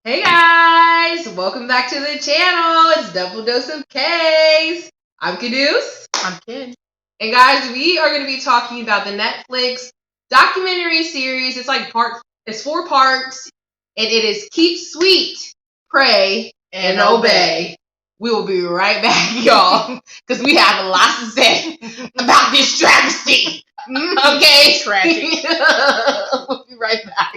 Hey guys, welcome back to the channel. It's Double Dose of K's. I'm Caduce. I'm Ken. And guys, we are going to be talking about the Netflix documentary series. It's 4 parts, and it is Keep Sweet, Pray, and Obey. We will be right back, y'all, because we have a lot to say about this travesty. Okay? Tragic. We'll be right back.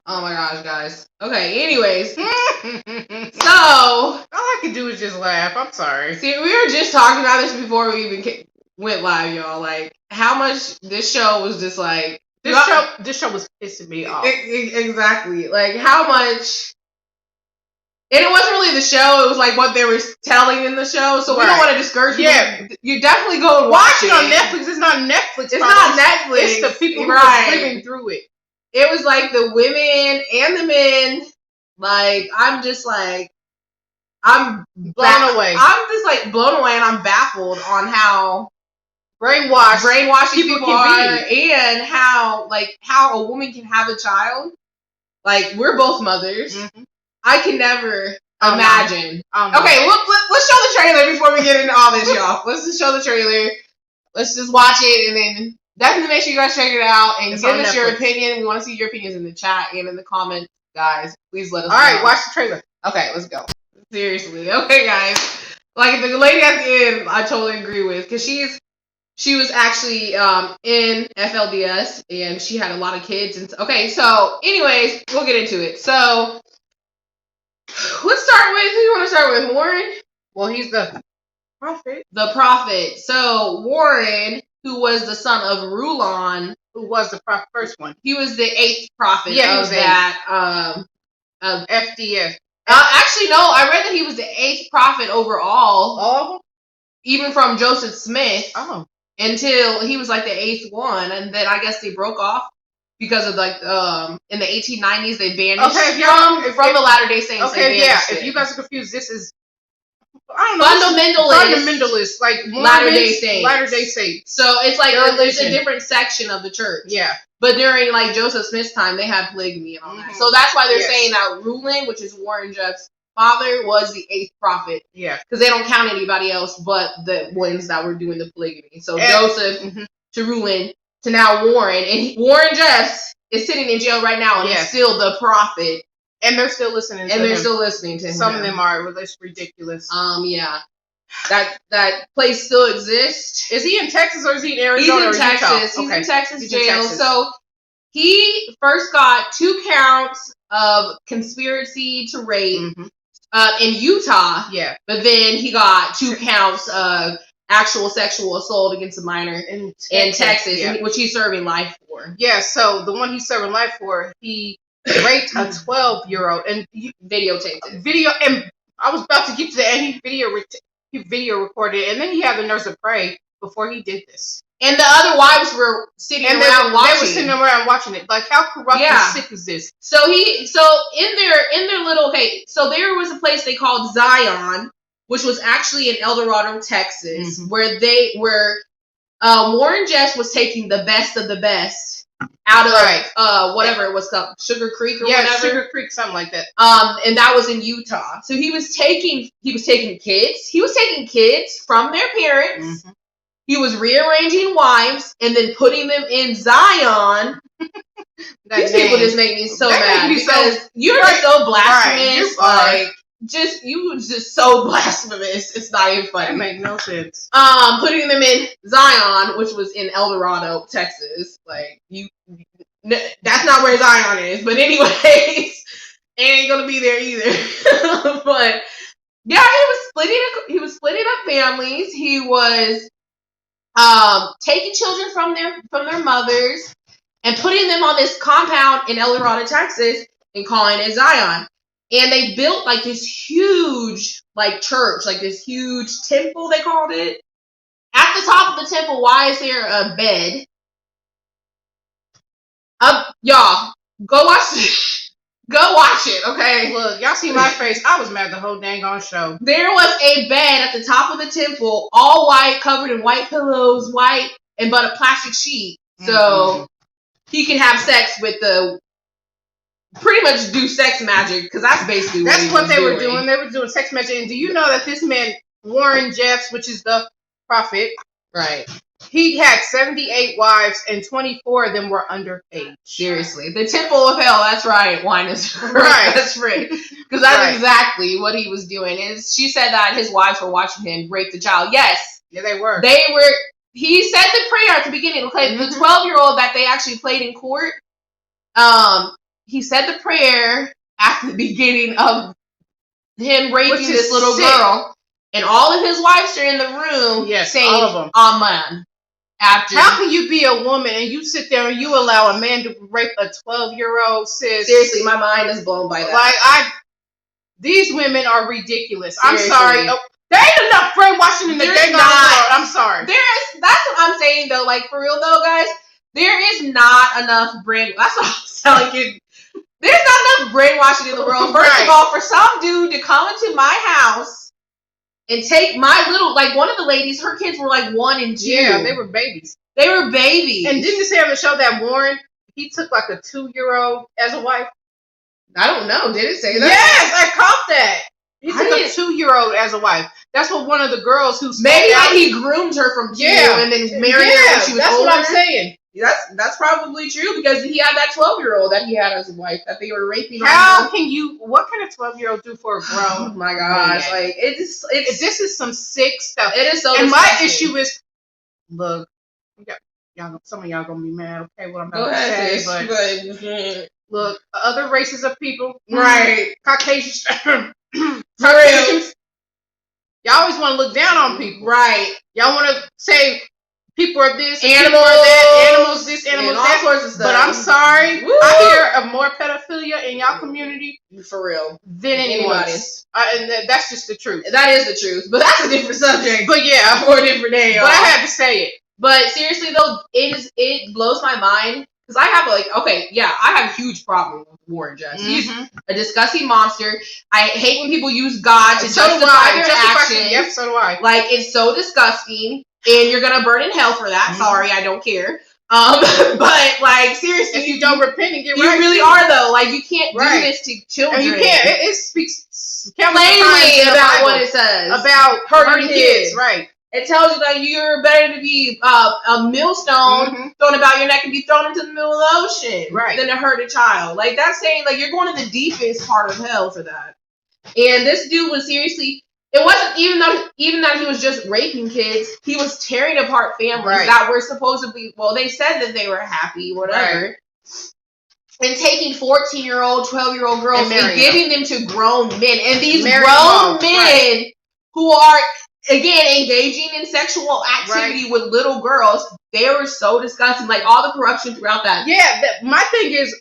Oh my gosh, guys. Okay, anyways. So, all I can do is just laugh. I'm sorry. See, we were just talking about this before we even went live, y'all. Like, how much this show was just like... This show was pissing me off. Exactly. Like, how much... And it wasn't really the show. It was like what they were telling in the show. So we don't want to discourage you. Yeah. You definitely go and watch it. On Netflix. It's not Netflix. It's not Netflix. It's the people who are living through it. It was like the women and the men. Like, I'm just like... I'm blown away. I'm just like blown away, and I'm baffled on how brainwashed people are, and how a woman can have a child. Like, we're both mothers. Mm-hmm. I can never imagine. Okay, let's show the trailer before we get into all this, y'all. Let's just show the trailer. Let's just watch it, and then definitely make sure you guys check it out and give us your opinion. We want to see your opinions in the chat and in the comments, guys. Please let us know. All right, watch the trailer. Okay, let's go. Seriously. Okay, guys. Like, the lady at the end, I totally agree with, because she was actually in FLDS, and she had a lot of kids. And okay, so anyways, we'll get into it. So let's start with, who you want to start with? Warren? Well, he's the prophet. The prophet. So Warren, who was the son of Rulon, who was the first one. He was the 8th prophet of that of FDS. Actually, no. I read that he was the 8th prophet overall. Oh. Even from Joseph Smith. Oh. Until he was like the 8th one, and then I guess they broke off because of like in the 1890s they banished from the Latter-day Saints. Okay, yeah. If you guys are confused, this is fundamentalist, like Latter-day Saints. Latter-day Saints. So it's like it's a different section of the church. Yeah. But during like Joseph Smith's time, they had polygamy and all that. So that's why they're saying that Rulon, which is Warren Jeff's father, was the 8th prophet. Yeah. Because they don't count anybody else but the ones that were doing the polygamy. So Joseph to Rulon to now Warren. And Warren Jeffs is sitting in jail right now and is still the prophet. And they're still listening to him. Some of them are. It's ridiculous. Yeah. That place still exists. Is he in Texas or is he in Arizona? He's in Texas. He's in Texas jail. So he first got 2 counts of conspiracy to rape in Utah. Yeah. But then he got 2 counts of actual sexual assault against a minor in Texas, which he's serving life for. Yeah. So the one he's serving life for, he raped a 12-year-old and videotaped it. And I was about to get to the end. He video recorded it, and then he had the nerves to pray before he did this. And the other wives were sitting around watching. They were sitting around watching it. Like, how corrupt and sick is this? So in their little, so there was a place they called Zion, which was actually in El Dorado, Texas, where Warren Jeffs was taking the best of the best out of whatever it was called, Sugar Creek or whatever. Sugar Creek, something like that. And that was in Utah. So he was taking kids. He was taking kids from their parents. He was rearranging wives and then putting them in Zion. These people just make me so mad because you're just so blasphemous. Right, you was just so blasphemous. It's not even funny. That makes no sense. Putting them in Zion, which was in El Dorado, Texas. Like, that's not where Zion is. But anyways, it ain't gonna be there either. But yeah, he was splitting up families. He was taking children from their mothers and putting them on this compound in El Dorado, Texas, and calling it Zion. And they built like this huge like church, like this huge temple, they called it. At the top of the temple, why is there a bed? Y'all, go watch it. Go watch it, okay? Look, y'all see my face. I was mad the whole dang on show. There was a bed at the top of the temple, all white, covered in white pillows, white, and but a plastic sheet. So he can have sex with the, pretty much do sex magic, because that's basically what they were doing. They were doing sex magic. And do you know that this man, Warren Jeffs, which is the prophet, right? He had 78 wives, and 24 of them were underage. Seriously. The Temple of Hell, that's right. Wine is right. That's right. Because that's exactly what he was doing. Is she said that his wives were watching him rape the child. Yes. Yeah, they were. He said the prayer at the beginning. Okay, the 12-year-old that they actually played in court, he said the prayer at the beginning of him raping this little girl. And all of his wives are in the room saying, all of them. Amen. How can you be a woman and you sit there and you allow a man to rape a 12-year-old sis? Seriously, my mind is blown by that. Like, these women are ridiculous. Seriously. I'm sorry. There ain't enough brainwashing in the dang world. I'm sorry. That's what I'm saying though. Like, for real though, guys, there is not enough brain. That's what I was telling you. There's not enough brainwashing in the world. First of all, for some dude to come into my house and take my little, like, one of the ladies, her kids were like 1 and 2. Yeah, they were babies. They were babies. And didn't you say on the show that Warren, he took like a 2-year-old as a wife? I don't know. Did it say that? Yes, I caught that. He took a 2-year-old as a wife. That's what one of the girls who maybe like he groomed her from 2 and then married her when she was that's older. What I'm saying. That's probably true because he had that 12-year-old that he had as a wife that they were raping. What can a 12-year-old do for a grown? Oh my gosh! Man. Like this is some sick stuff. It is so. And my issue is, look, y'all, some of y'all gonna be mad. Okay, what I'm about to say, but look, other races of people, right? Caucasians, Caucasians. Y'all always want to look down on people, right? Y'all want to say. People are this, animals, people are that, animals this, animals all that. Sorts of stuff. But I'm sorry, I hear of more pedophilia in y'all community for real than anybody's. And that's just the truth. That is the truth. But that's a different subject. But yeah, for a different day. But I had to say it. But seriously though, it blows my mind because I have I have a huge problem with Warren Jeffs. He's a disgusting monster. I hate when people use God to justify their actions. Yep, so do I. Like, it's so disgusting. And you're gonna burn in hell for that. Sorry, I don't care. But like, seriously, if you don't repent and get right, you really are though. Like, you can't do this to children. And you can't. It speaks plainly about what it says about hurting kids. Right. It tells you that you're better to be a millstone thrown about your neck and be thrown into the middle of the ocean than to hurt a child. Like, that's saying like you're going to the deepest part of hell for that. And this dude was seriously. It wasn't even that he was just raping kids. He was tearing apart families that were supposedly, they said that they were happy, whatever. And taking 14-year-old, 12-year-old girls and giving them to grown men. And these grown men who are, again, engaging in sexual activity with little girls, they were so disgusting. Like, all the corruption throughout that. Yeah, my thing is,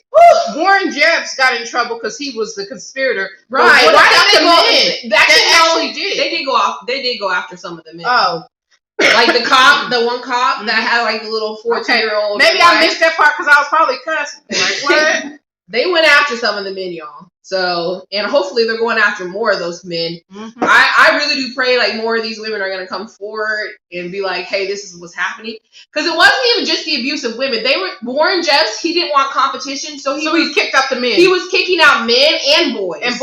Warren Jeffs got in trouble because he was the conspirator. Right. Why did they go? Actually did. They did go after some of the men. Oh. Like the one cop that had like the little 14-year-old. Maybe I missed that part because I was probably cussing. Like, what? They went after some of the men, y'all. So, and hopefully they're going after more of those men. I really do pray like more of these women are going to come forward and be like, hey, this is what's happening. Because it wasn't even just the abuse of women. Warren Jeffs, he didn't want competition. So he kicked out the men. He was kicking out men and boys. And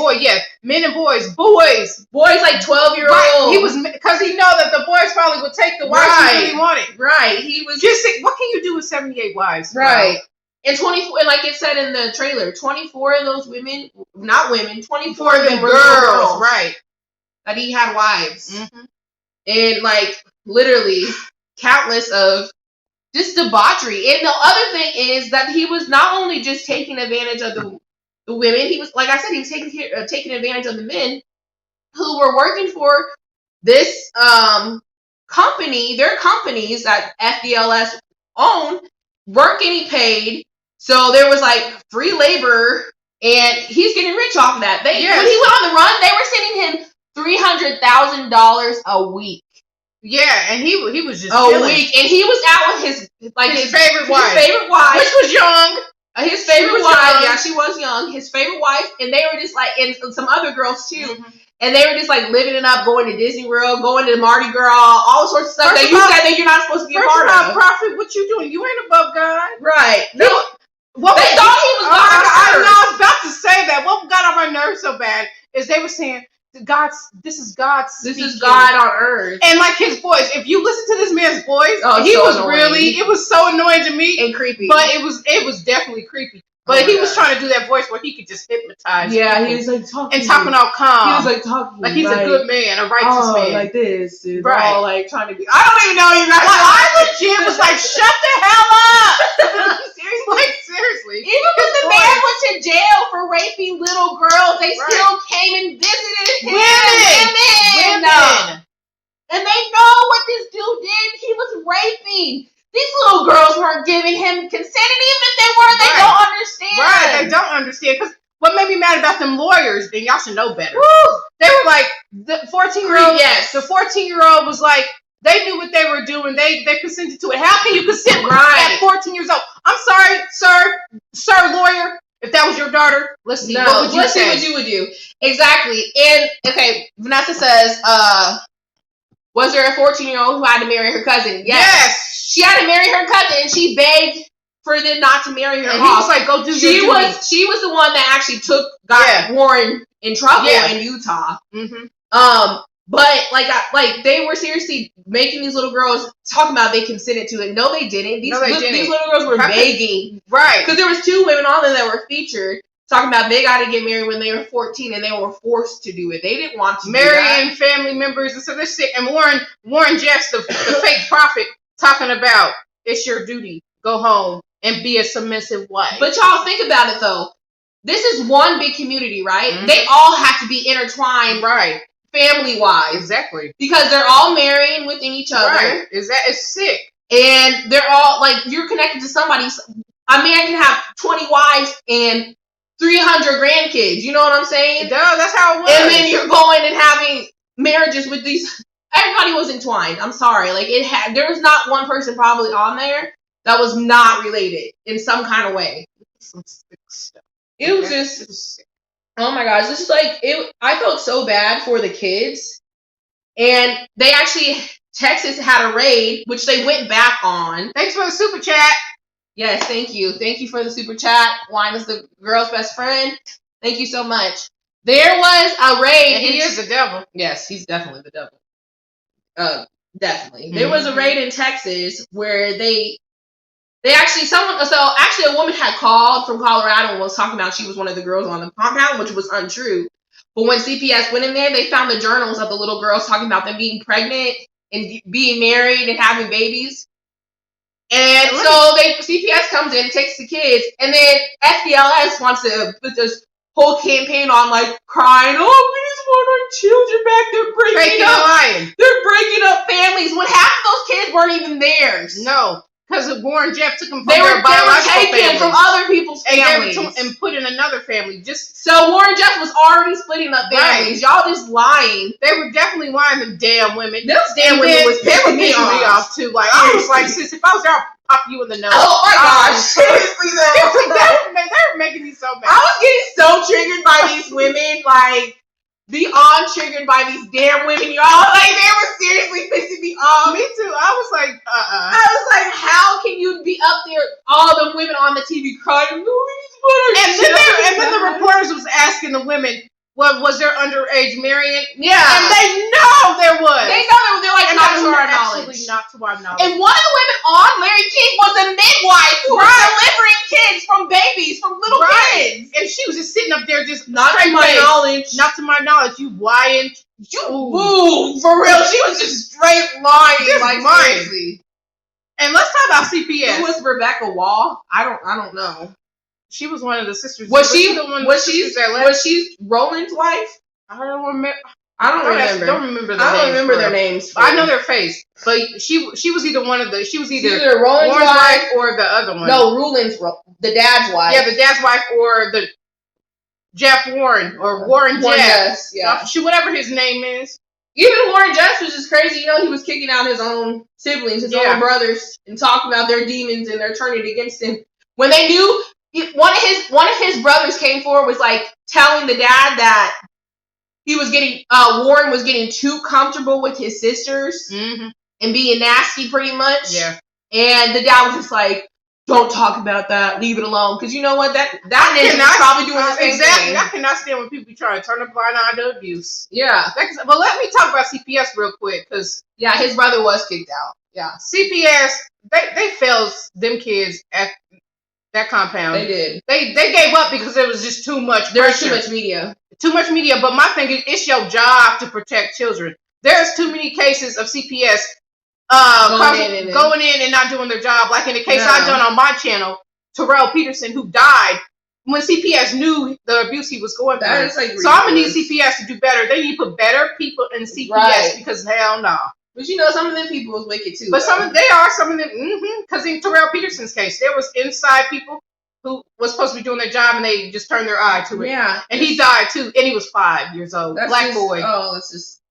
men and boys. Boys like 12-year-olds. Right. He was, because he know that the boys probably would take the wives he really wanted. Right. He was. Just what can you do with 78 wives? Right. Bro? And 24, and like it said in the trailer, 24 of those women, not women, 24 of them were girls, right? That he had wives, and like literally countless of just debauchery. And the other thing is that he was not only just taking advantage of the women, he was, like I said, he was taking advantage of the men who were working for this company. Their companies that FLDS own weren't getting paid. So there was like free labor And he's getting rich off of that. When he went on the run, they were sending him $300,000 a week. Yeah, and he was just a week, and he was out with his favorite wife, which was young. His favorite wife, yeah, she was young. His favorite wife, and they were just like, and some other girls too, and they were just like living it up, going to Disney World, going to Mardi Gras, all sorts of stuff that you said that you're not supposed to be a part of. Prophet, what you doing? You ain't above God, right? No. They thought he was God. I was about to say that. What got on my nerves so bad is they were saying, this is God speaking. This is God on earth. And like his voice, if you listen to this man's voice, he was annoying. It was so annoying to me. And creepy. But it was definitely creepy. But he was trying to do that voice where he could just hypnotize people. He was like talking all calm. He was like talking like he's a good man, a righteous man. Like this. Dude. Right. All like trying to be. I don't even know you guys. I legit was like, shut the hell up. Seriously. Even when the man went to jail for raping little girls, they still came and visited him. Women. And they know what this dude did. He was raping. These little girls weren't giving him consent, and even if they were, they don't understand. Right, they don't understand. Because what made me mad about them lawyers, and y'all should know better. Woo! They were like, the 14-year-old. Yes. The 14-year-old was like, they knew what they were doing. They consented to it. How can you consent at 14 years old? I'm sorry, sir, lawyer. If that was your daughter, let's see. What would you say? Let's see what you would do. Exactly. And okay, Vanessa says, was there a 14-year-old who had to marry her cousin? Yes. She had to marry her cousin, and she begged for them not to marry her. And he was like, "Go do your duty." She was the one that actually got Warren in trouble in Utah. But like they were seriously making these little girls talking about they consented to it. No, they didn't. These little girls were begging, right? Because there was 2 women on there that were featured. Talking about they got to get married when they were 14 and they were forced to do it. They didn't want to marrying family members and so this shit. And Warren Jeffs, the fake prophet, talking about it's your duty. Go home and be a submissive wife. But y'all think about it though. This is one big community, right? They all have to be intertwined, right? Family wise, exactly. Because they're all marrying within each other. Right? It's sick. And they're all like you're connected to somebody. A man can have 20 wives and 300 grandkids. You know what I'm saying? Duh, that's how it was. And then you're going and having marriages with these. Everybody was entwined. I'm sorry. Like there was not one person probably on there that was not related in some kind of way. Some sick stuff. It was just. Oh my gosh! This is like it. I felt so bad for the kids, and they actually Texas had a raid, which they went back on. Thanks for the super chat. Yes, thank you. Thank you for the super chat. Wine is the girl's best friend. Thank you so much. There was a raid. And he is the devil. Yes, he's definitely the devil. Definitely. There was a raid in Texas where they actually a woman had called from Colorado and was talking about she was one of the girls on the compound, which was untrue. But when CPS went in there, they found the journals of the little girls talking about them being pregnant and being married and having babies. And so CPS comes in, takes the kids, and then FLDS wants to put this whole campaign on, like crying, "Oh, we just want our children back." They're breaking up families when half of those kids weren't even theirs. No, because Warren Jeff took them from they were taken from other people's families and put in another family. So Warren Jeff was already splitting up families. Right. Y'all just lying. They were definitely lying. Them damn women. Those damn women was pissing me off too. Like I was like, sis, if I was there, I'll pop you in the nose. Oh my gosh! Seriously, they were making me so mad. I was getting so triggered by these women, like beyond triggered by these damn women, y'all. Like they were seriously pissing me off. Me too. I was like, I was like, how can you be up there, all the women on the TV crying? And then the reporters was asking the women, was there underage marrying? Yeah. And they know there was. They know there was. They're like, not to our knowledge. Absolutely not to our knowledge. And one of the women on Larry King was a midwife who was delivering kids from babies, from little kids. And she was just sitting up there just not to my knowledge. Not to my knowledge. You lying. Ooh, for real. She was just straight lying. Seriously. And let's talk about CPS. Who was Rebecca Wall? I don't know. She was one of the sisters. Was she Roland's wife? I don't remember. I don't remember their names. I know their face. But she was either one of the. She was either Roland's wife or the other one. No, the dad's wife. Yeah, the dad's wife or the Jeff Warren or Warren Jeff. Yeah. Whatever his name is. Even Warren Jeffs was just crazy. You know, he was kicking out his own siblings, his own brothers, and talking about their demons and they're turning against him. When they knew one of his brothers came forward, was like telling the dad that he was getting Warren was getting too comfortable with his sisters and being nasty, pretty much. Yeah. And the dad was just like, "Don't talk about that. Leave it alone." Because you know what? That is probably doing the same thing. I cannot stand when people try to turn a blind eye to abuse. Yeah. But let me talk about CPS real quick, because his brother was kicked out. Yeah. CPS, they failed them kids at that compound. They did. They gave up because there was just too much pressure. There was too much media. Too much media. But my thing is, it's your job to protect children. There's too many cases of CPS going in and not doing their job. Like in the case I've done on my channel, Terrell Peterson, who died when CPS knew the abuse he was going through. That is like so I'm gonna need CPS to do better. They need to put better people in CPS because hell no. But you know, some of them people was wicked too. But some of them, because in Terrell Peterson's case, there was inside people who was supposed to be doing their job and they just turned their eye to it. Yeah. And he died too, and he was 5 years old. Black boy. Oh, it's just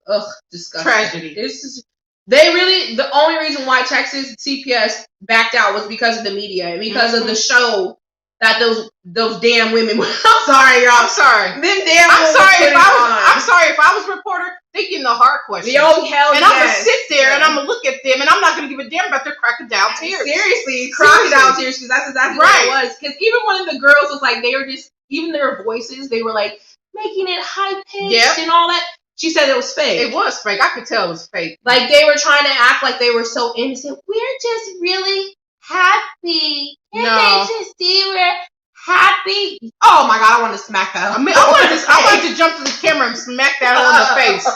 disgusting. Tragedy. It's just, the only reason why Texas CPS backed out was because of the media and because of the show that those damn women. I'm sorry, y'all. I'm sorry. Them damn. I'm sorry if I was a reporter. They getting the hard question. Oh hell and I'm gonna sit there and I'm gonna look at them and I'm not gonna give a damn about their crocodile tears. Seriously, crocodile tears, because that's exactly what it was. Because even one of the girls was like, they were just, even their voices, they were like making it high pitched and all that. She said it was fake. It was fake. I could tell it was fake. Like they were trying to act like they were so innocent. We're just really happy. Can't they just see we're happy? Oh my god, I want to smack that. I wanted to jump to the camera and smack that on the face.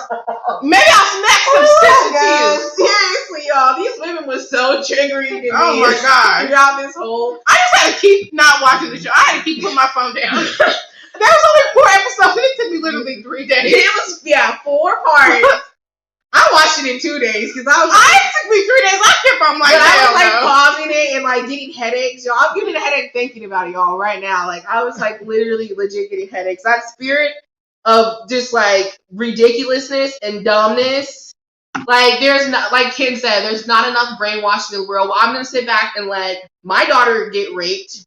Maybe I'll smack some sense into you. Seriously, y'all, these women were so triggering to me. Oh my god! Throughout this whole, I just had to keep not watching the show. I had to keep putting my phone down. There was only 4 episodes, and it took me literally 3 days. It was 4 parts. I watched it in 2 days because it took me 3 days. I kept on like, I was like pausing it and like getting headaches. Y'all, I'm getting a headache thinking about it, y'all, right now. Like I was like literally legit getting headaches. That spirit of just like ridiculousness and dumbness. Like there's not, like Kim said, there's not enough brainwashing in the world. Well, I'm gonna sit back and let my daughter get raped.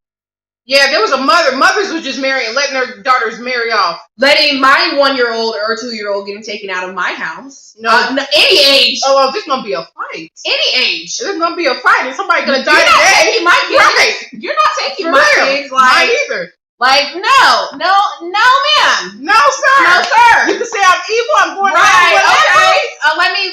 Yeah, there was a mother. Mothers was just marrying, letting their daughters marry off. Letting my 1-year-old or 2-year-old getting taken out of my house. No, any age. Oh, well, there's gonna be a fight. Any age. There's gonna be a fight, and somebody's gonna die today. You're not taking my kids. Right. You're not taking my kids. Like, not either. Like, no, ma'am. No, sir. No, sir. You can say I'm evil. I'm going right. Okay.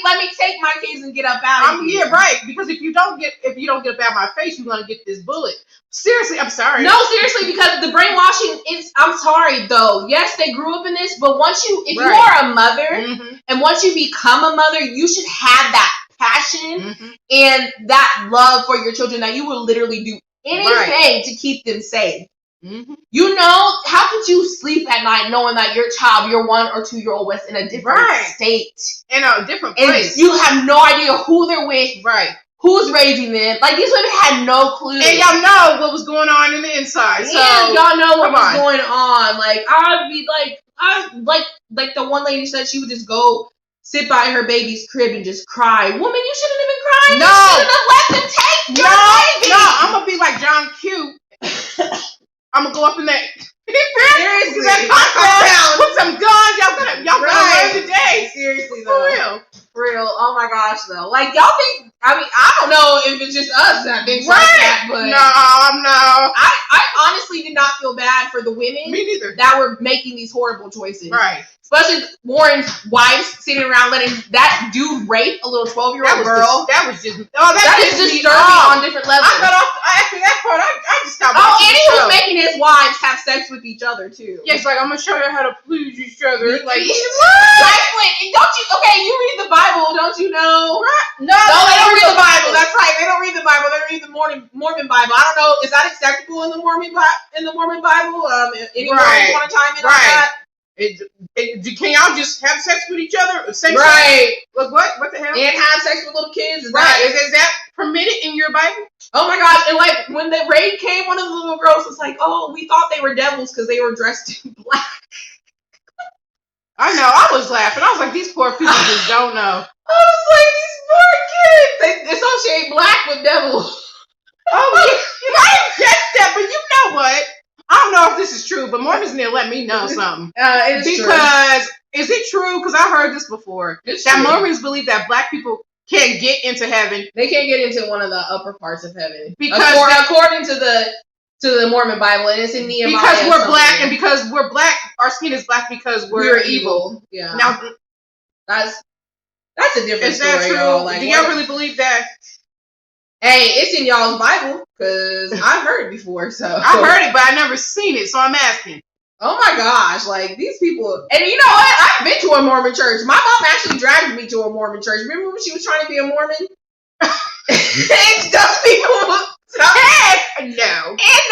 Let me take my kids and get up out of here. Yeah, right. Because if you don't get up out of my face, you're gonna get this bullet. Seriously, I'm sorry. No, seriously, because the brainwashing is. I'm sorry though. Yes, they grew up in this, but if you are a mother and once you become a mother, you should have that passion and that love for your children that you will literally do anything to keep them safe. You know, how could you sleep at night knowing that your child, your 1 or 2-year-old, was in a different state, in a different place? And you have no idea who they're with, who's raising them. Like these women had no clue, and y'all know what was going on in the inside. So y'all know what was going on. Like I'd be like the one lady said she would just go sit by her baby's crib and just cry. Woman, you shouldn't have been crying. No, you shouldn't have let them take your baby. No, I'm gonna be like John Q. I'm gonna go up in that. Seriously, with some guns. Y'all gonna learn today. Seriously, though. For real. Oh my gosh, though. Like y'all think? I mean, I don't know if it's just us that thinks like that, but no. I honestly did not feel bad for the women. Me neither. That were making these horrible choices. Right. Especially Warren's wife sitting around letting that dude rape a little 12-year-old girl. That was just. That is disturbing on different levels. I got off. After that part, I just stopped. And he was making his wives have sex with each other too. Yeah, it's like I'm gonna show you how to please each other. Like what? Don't you? Okay, you read the Bible, don't you know? No, they don't read the Bible. That's right. They don't read the Bible. They read the Mormon Bible. I don't know. Is that acceptable in the Mormon Bible? Any Mormons want to chime in on that? Can y'all just have sex with each other? Right. Look, what the hell? And have sex with little kids? Is that permitted in your Bible? Oh my gosh. And like when the raid came, one of the little girls was like, oh, we thought they were devils because they were dressed in black. I know. I was laughing. I was like, these poor people just don't know. I was like, these poor kids. They associate black with devil. Oh, I didn't catch that, but you know what? I don't know if this is true, but Mormons need to let me know something. It is because is it true? Because I heard this before. It's that true. Mormons believe that black people can't get into heaven. They can't get into one of the upper parts of heaven because according to the Mormon Bible, and it's in Nehemiah. Because we're black, and because we're black, our skin is black because we're evil. Yeah. Now that's a different story. Is that true? Y'all. Like, do y'all really believe that? Hey, it's in y'all's Bible because I've heard it before. So I've heard it, but I never seen it, so I'm asking. Oh my gosh, like these people. And you know what? I've been to a Mormon church. My mom actually dragged me to a Mormon church. Remember when she was trying to be a Mormon? It's those people. Heck no. And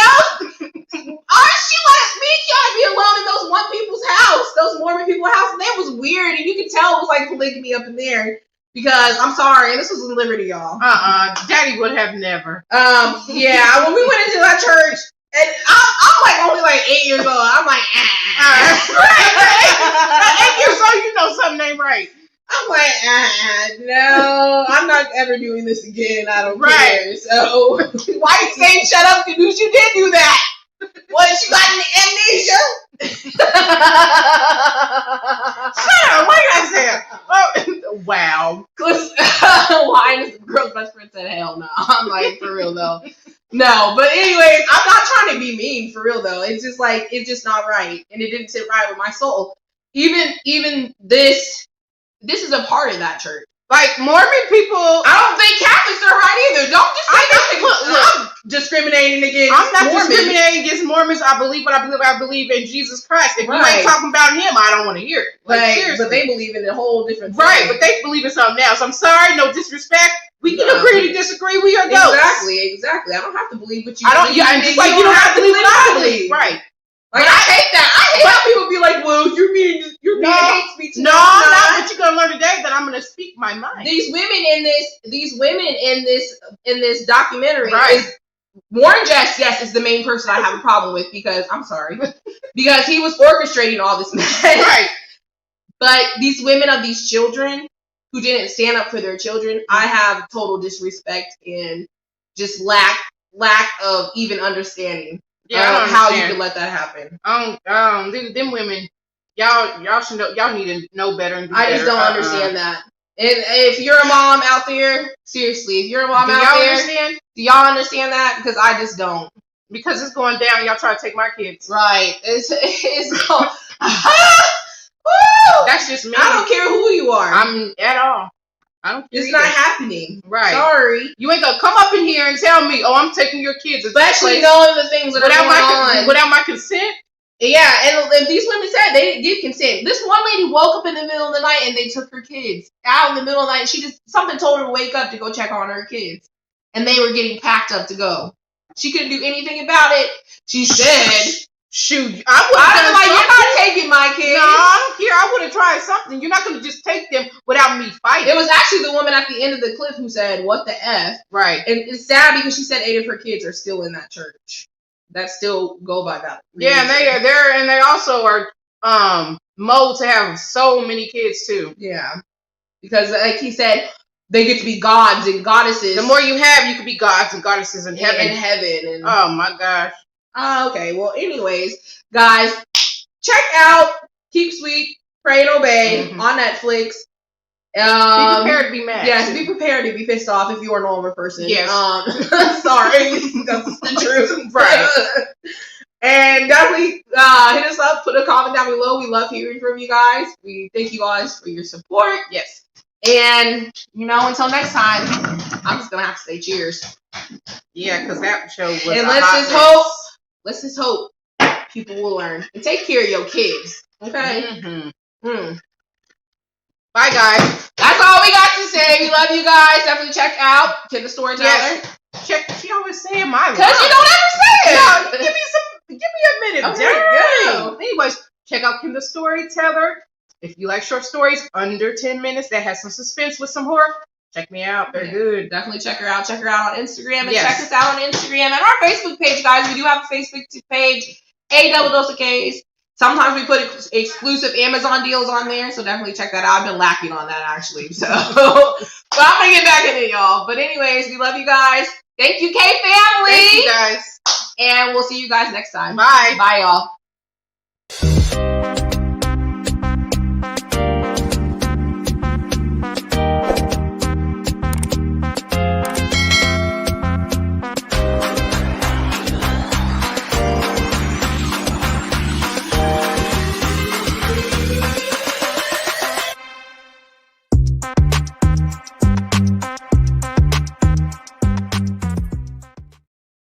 she let me and Kiana be alone in those one people's house, those Mormon people's house, and that was weird. And you could tell it was like polygamy up in there. Because I'm sorry, this was in Liberty, y'all. Daddy would have never. Yeah, when we went into that church, and I'm like only like 8 years old. I'm like, At 8 years old, you know something ain't right. I'm like, no, I'm not ever doing this again. I don't care. So why you saying shut up, Caduce? You did do that. What, you got amnesia? Shut up, what did I say? Oh, wow. Why is the girl's best friend said hell no? I'm like, for real though. No, but anyways, I'm not trying to be mean, for real though. It's just like, it's just not right. And it didn't sit right with my soul. Even this is a part of that church. Like Mormon people, I don't think Catholics are right either. Don't just say nothing. I'm discriminating against I'm not Mormons. discriminating against Mormons. I believe what I believe. I believe in Jesus Christ. If you ain't talking about him, I don't want to hear it. Like, seriously. But they believe in a whole different thing. Right, but they believe in something else. I'm sorry, no disrespect. We can agree to disagree. We are adults. Exactly. I don't have to believe what you believe. You don't have to believe what I believe. Right. Like, I hate that. I hate how people be like, well, you're being hate speech. No, I'm not. But you're gonna learn today that I'm gonna speak my mind. These women in this documentary is Warren Jeffs, yes, is the main person I have a problem with because I'm sorry. Because he was orchestrating all this mess. Right. But these women of these children who didn't stand up for their children, I have total disrespect and just lack of even understanding. Yeah, how you can let that happen. Them women, y'all should know. Y'all need to know better. And I just don't understand that. And if you're a mom out there, seriously, if you're a mom out there, do y'all understand that? Because I just don't. Because it's going down. Y'all try to take my kids. Right. It's going. That's just me. I don't care who you are. I'm at all. I don't care. It's not happening. Right. Sorry. You ain't gonna come up in here and tell me, oh, I'm taking your kids. Especially knowing the things that are going on. Without my consent? Yeah, and these women said they didn't give consent. This one lady woke up in the middle of the night and they took her kids out in the middle of the night. Something told her to wake up to go check on her kids. And they were getting packed up to go. She couldn't do anything about it. She said, shoot, you're not taking my kids. No, I don't care. I would have tried something. You're not going to just take them without me fighting. It was actually the woman at the end of the clip who said, what the F? Right. And it's sad because she said 8 of her kids are still in that church. That still go by that. Yeah, and they also are molded to have so many kids too. Yeah. Because like he said, they get to be gods and goddesses. The more you have, you could be gods and goddesses in heaven. And oh my gosh. Okay, well, anyways, guys, check out Keep Sweet, Pray and Obey on Netflix. Be prepared to be mad. Yes, be prepared to be pissed off if you are a normal person. Yes. Sorry, that's the truth. Right. And definitely hit us up, put a comment down below. We love hearing from you guys. We thank you guys for your support. Yes. And, until next time, I'm just going to have to say cheers. Yeah, because that show was and let's just hope people will learn. And take care of your kids. Okay? Bye, guys. That's all we got to say. We love you guys. Definitely check out Kid the Storyteller. Yes. She always saying my because you don't ever say it. No, give me a minute. Okay, Anyways, Check out Kim the Storyteller. If you like short stories under 10 minutes that has some suspense with some horror, check me out. They're good. Definitely check her out. Check her out on Instagram and check us out on Instagram and our Facebook page, guys. We do have a Facebook page, A Double Dose of K's. Sometimes we put exclusive Amazon deals on there, so definitely check that out. I've been lacking on that actually, so but I'm gonna get back in it, y'all. But anyways, we love you guys. Thank you, K family. Thank you guys, and we'll see you guys next time. Bye. Bye, y'all.